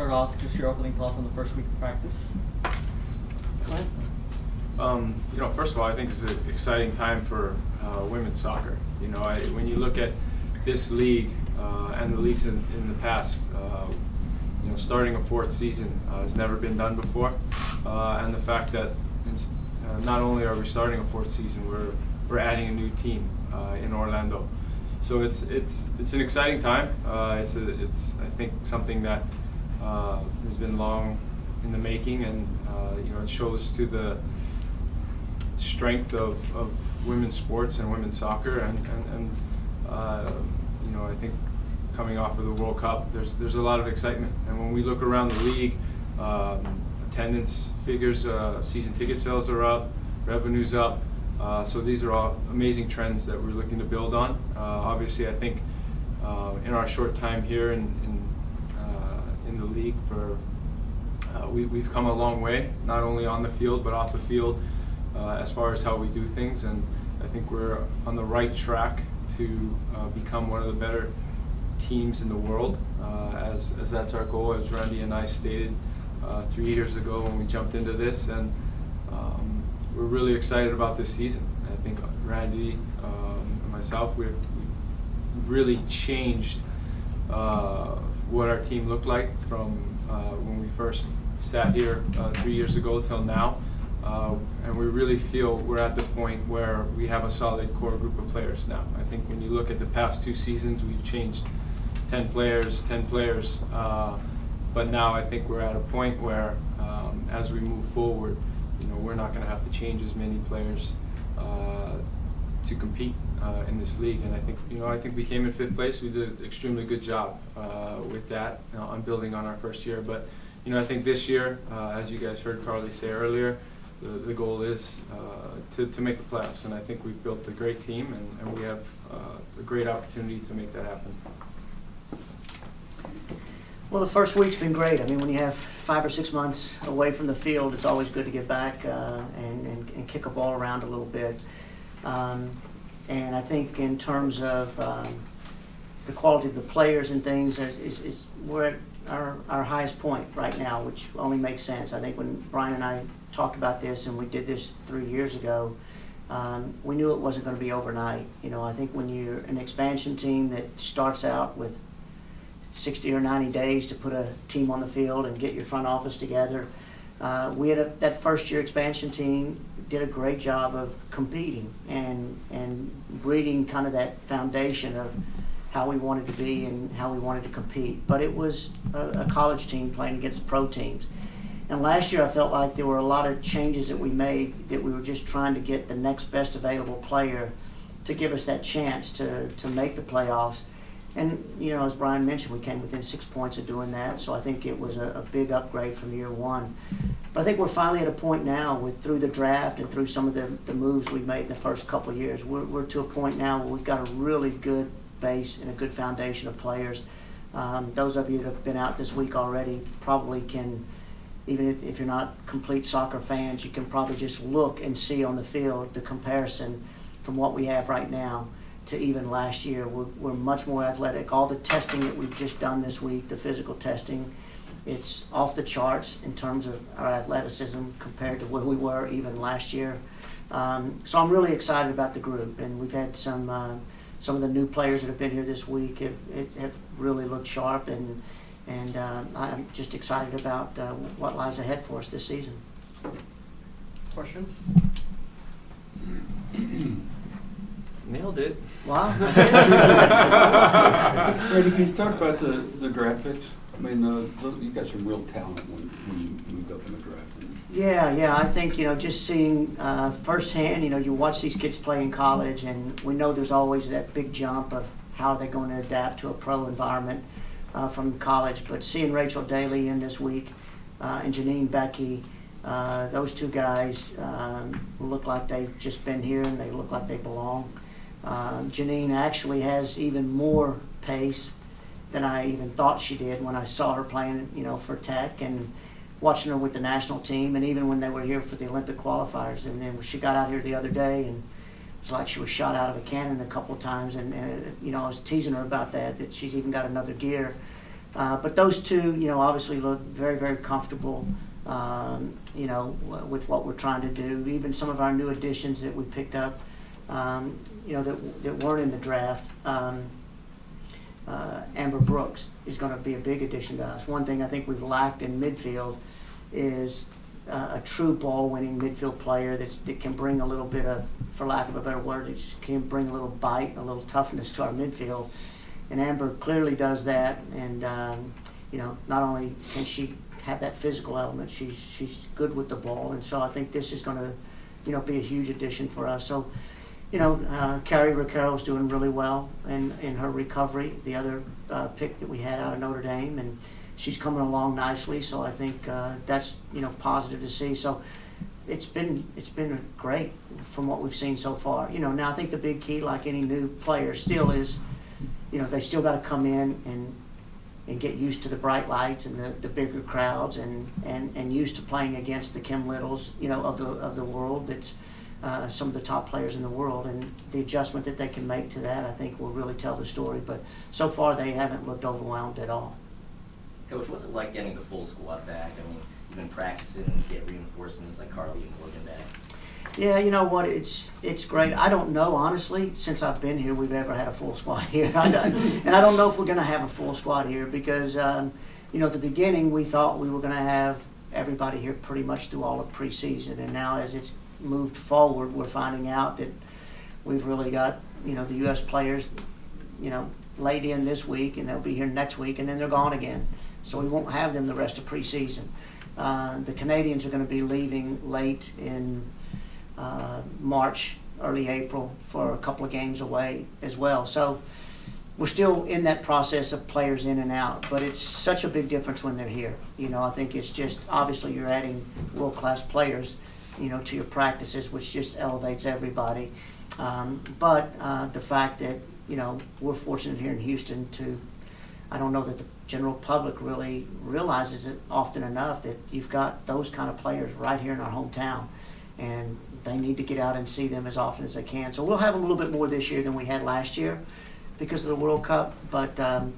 start off, just your opening thoughts on the first week of practice. Go ahead. First of all, I think it's an exciting time for women's soccer. When you look at this league and the leagues in the past, starting a fourth season has never been done before, and the fact that not only are we starting a fourth season, we're adding a new team in Orlando. So it's an exciting time. It's I think something that has been long in the making, and it shows to the strength of women's sports and women's soccer, and I think coming off of the World Cup, there's a lot of excitement. And when we look around the league, attendance figures, season ticket sales are up, revenue's up. So these are all amazing trends that we're looking to build on. Obviously, I think in our short time here in the league, we've come a long way, not only on the field but off the field, as far as how we do things. And I think we're on the right track to become one of the better teams in the world, as that's our goal, as Randy and I stated 3 years ago when we jumped into this. And we're really excited about this season. I think Randy and myself, we've really changed what our team looked like from when we first sat here 3 years ago till now. And we really feel we're at the point where we have a solid core group of players now. I think when you look at the past 2 seasons, we've changed 10 players, but now I think we're at a point where as we move forward, we're not going to have to change as many players to compete in this league. And I think we came in 5th place. We did an extremely good job with that on building on our first year. But I think this year, as you guys heard Carly say earlier, the goal is to make the playoffs. And I think we've built a great team, and we have a great opportunity to make that happen. Well, the first week's been great. I mean, when you have 5 or 6 months away from the field, it's always good to get back and kick a ball around a little bit. And I think in terms of the quality of the players and things, we're at our highest point right now, which only makes sense. I think when Brian and I talked about this, and we did this 3 years ago, we knew it wasn't going to be overnight. I think when you're an expansion team that starts out with 60 or 90 days to put a team on the field and get your front office together. We had that first year expansion team did a great job of competing and breeding kind of that foundation of how we wanted to be and how we wanted to compete. But it was a college team playing against pro teams. And last year I felt like there were a lot of changes that we made, that we were just trying to get the next best available player to give us that chance to make the playoffs. And, as Brian mentioned, we came within 6 points of doing that, so I think it was a big upgrade from year one. But I think we're finally at a point now, through the draft and through some of the moves we've made in the first couple of years, we're to a point now where we've got a really good base and a good foundation of players. Those of you that have been out this week already probably can, even if you're not complete soccer fans, you can probably just look and see on the field the comparison from what we have right now to even last year. We're much more athletic. All the testing that we've just done this week, the physical testing, it's off the charts in terms of our athleticism compared to where we were even last year. So I'm really excited about the group, and we've had some of the new players that have been here this week have really looked sharp, and I'm just excited about what lies ahead for us this season. Questions? Nailed it. Wow. Randy, can you talk about the draft picks? I mean, you got some real talent when you moved up in the draft. Yeah. I think, just seeing firsthand, you watch these kids play in college, and we know there's always that big jump of how they're going to adapt to a pro environment from college. But seeing Rachel Daly in this week and Janine Becky, those 2 guys look like they've just been here, and they look like they belong. Janine actually has even more pace than I even thought she did when I saw her playing, for Tech, and watching her with the national team, and even when they were here for the Olympic qualifiers. And then she got out here the other day, and it's like she was shot out of a cannon a couple of times. And I was teasing her about that she's even got another gear. But those two, obviously look very, very comfortable, with what we're trying to do. Even some of our new additions that we picked up, that weren't in the draft. Amber Brooks is going to be a big addition to us. One thing I think we've lacked in midfield is a true ball-winning midfield player that can bring a little bit of, for lack of a better word, it can bring a little bite, a little toughness to our midfield. And Amber clearly does that. And not only can she have that physical element, she's good with the ball. And so I think this is going to, be a huge addition for us. So, Carrie Riccaro's doing really well in her recovery, the other pick that we had out of Notre Dame, and she's coming along nicely. So I think that's positive to see. So it's been great from what we've seen so far. Now I think the big key, like any new player, still is, they still got to come in and get used to the bright lights and the bigger crowds and used to playing against the Kim Littles, of the world. That's some of the top players in the world, and the adjustment that they can make to that, I think, will really tell the story. But so far, they haven't looked overwhelmed at all. Coach, what's it like getting the full squad back? I mean, you've been practicing, get reinforcements like Carly and Morgan back. Yeah, you know what? It's great. I don't know, honestly, since I've been here, we've ever had a full squad here. And I don't know if we're going to have a full squad here because, at the beginning, we thought we were going to have everybody here pretty much through all of preseason. And now as it's moved forward, we're finding out that we've really got, the U.S. players, laid in this week, and they'll be here next week, and then they're gone again. So we won't have them the rest of preseason. The Canadians are going to be leaving late in March, early April for a couple of games away as well. So we're still in that process of players in and out, but it's such a big difference when they're here. I think it's just, obviously you're adding world-class players, to your practices, which just elevates everybody. But the fact that, we're fortunate here in Houston to, I don't know that the general public really realizes it often enough that you've got those kind of players right here in our hometown, and they need to get out and see them as often as they can. So we'll have a little bit more this year than we had last year because of the World Cup, but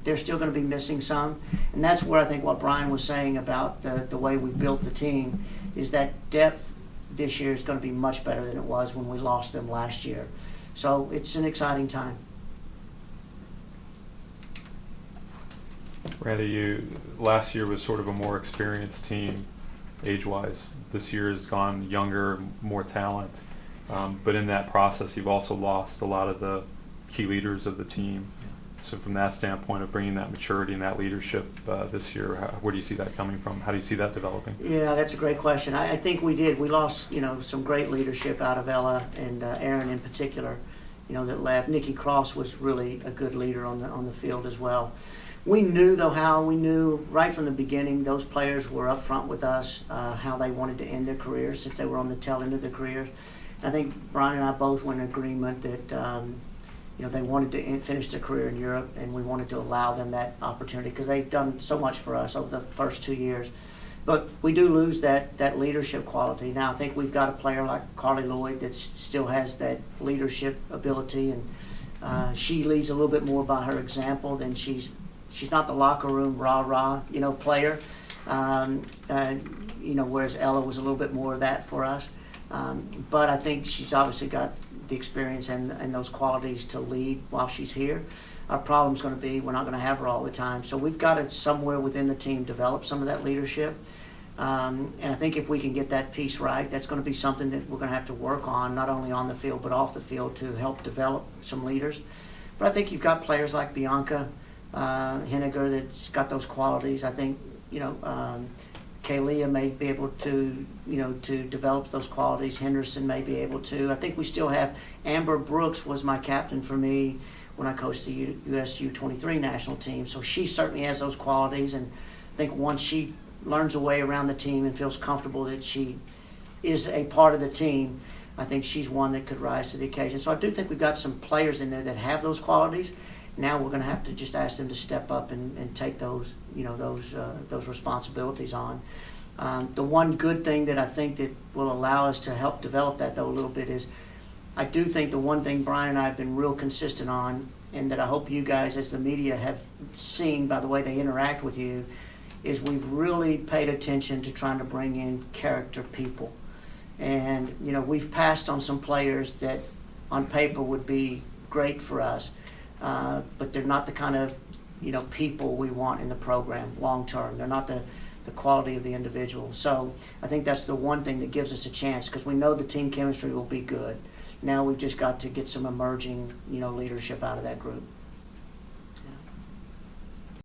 they're still going to be missing some. And that's where I think what Brian was saying about the way we built the team is that depth this year is going to be much better than it was when we lost them last year. So it's an exciting time. Randy, last year was sort of a more experienced team age-wise. This year has gone younger, more talent. But in that process, you've also lost a lot of the key leaders of the team. So from that standpoint of bringing that maturity and that leadership this year, where do you see that coming from? How do you see that developing? Yeah, that's a great question. I think we did. We lost, some great leadership out of Ella and Aaron in particular, that left. Nikki Cross was really a good leader on the field as well. We knew, though, we knew right from the beginning those players were up front with us, how they wanted to end their careers since they were on the tail end of their careers. I think Brian and I both were in agreement that they wanted to finish their career in Europe, and we wanted to allow them that opportunity because they've done so much for us over the first 2 years. But we do lose that leadership quality. Now I think we've got a player like Carly Lloyd that still has that leadership ability, and she leads a little bit more by her example than she's not the locker room rah-rah, player, whereas Ella was a little bit more of that for us. But I think she's obviously got the experience and those qualities to lead while she's here. Our problem's going to be we're not going to have her all the time. So we've got to somewhere within the team develop some of that leadership. And I think if we can get that piece right, that's going to be something that we're going to have to work on, not only on the field but off the field to help develop some leaders. But I think you've got players like Bianca Henniger that's got those qualities. I think, Kalia may be able to, to develop those qualities. Henderson may be able to. I think we still have Amber Brooks was my captain for me when I coached the U.S. U23 national team. So she certainly has those qualities, and I think once she learns her way around the team and feels comfortable that she is a part of the team, I think she's one that could rise to the occasion. So I do think we've got some players in there that have those qualities. Now we're going to have to just ask them to step up and take those, those responsibilities on. The one good thing that I think that will allow us to help develop that, though, a little bit is I do think the one thing Brian and I have been real consistent on, and that I hope you guys as the media have seen by the way they interact with you, is we've really paid attention to trying to bring in character people. And, you know, we've passed on some players that on paper would be great for us, but they're not the kind of, you know, people we want in the program long term. They're not the quality of the individual. So I think that's the one thing that gives us a chance, because we know the team chemistry will be good. Now we've just got to get some emerging, you know, leadership out of that group.